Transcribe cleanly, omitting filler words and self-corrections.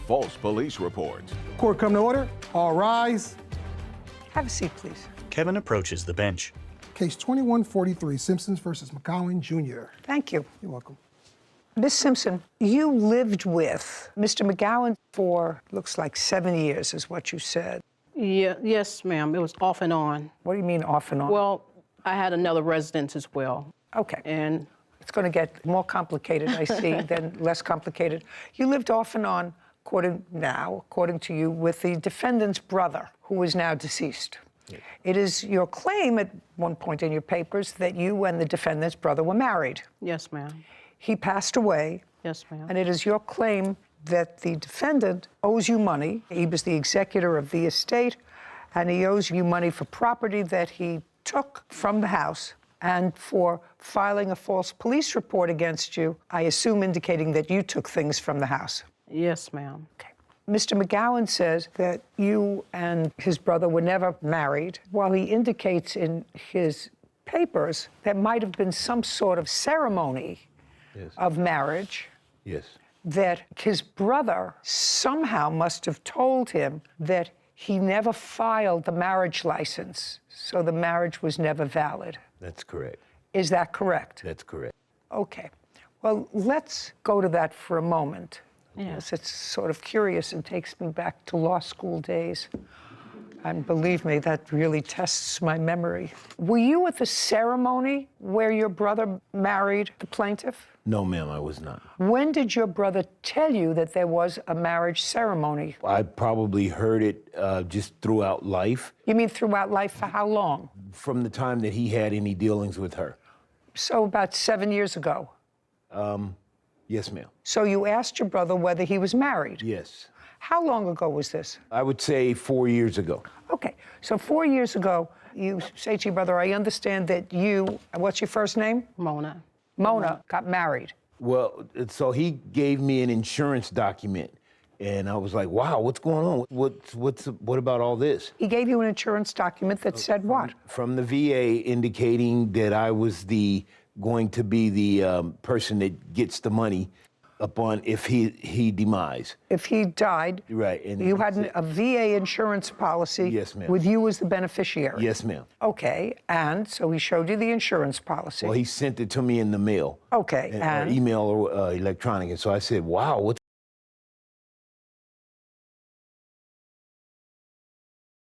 false police reports. Court come to order. All rise. Have a seat, please. Kevin approaches the bench. Case 2143, Simpsons versus McGowan Jr. Thank you. You're welcome. Ms. Simpson, you lived with Mr. McGowan for, looks like 7 years is what you said. Yes, ma'am. It was off and on. What do you mean off and on? Well, I had another residence as well. Okay. And It's going to get more complicated, I see, than less complicated. You lived off and on, according to you, with the defendant's brother, who is now deceased. Yes. It is your claim at one point in your papers that you and the defendant's brother were married. yes, ma'am. He passed away. Yes, ma'am. And it is your claim that the defendant owes you money. He was the executor of the estate, and he owes you money for property that he took from the house and for filing a false police report against you, I assume indicating that you took things from the house. Yes, ma'am. Okay. Mr. McGowan says that you and his brother were never married, while he indicates in his papers there might have been some sort of ceremony of marriage. Yes. That his brother somehow must have told him that he never filed the marriage license, so the marriage was never valid. That's correct. Is that correct? That's correct. Okay. Well, let's go to that for a moment. Yeah. Yes, it's sort of curious and takes me back to law school days. And believe me, that really tests my memory. Were you at the ceremony where your brother married the plaintiff? No, ma'am, I was not. When did your brother tell you that there was a marriage ceremony? I probably heard it just throughout life. You mean throughout life for how long? From the time that he had any dealings with her. So about 7 years ago. Yes, ma'am. So you asked your brother whether he was married? Yes. How long ago was this? I would say 4 years ago. Okay, so 4 years ago, you say to your brother, I understand that you, what's your first name? Mona. Mona got married. Well, so he gave me an insurance document, and I was like, wow, what's going on? What about all this? He gave you an insurance document that said what? From the VA indicating that I was going to be the person that gets the money upon if he demise. If he died, right, and you had a VA insurance policy. Yes, ma'am. With you as the beneficiary. Yes, ma'am. Okay, and so he showed you the insurance policy. Well, he sent it to me in the mail. Okay, or email or electronic, and so I said, wow, what's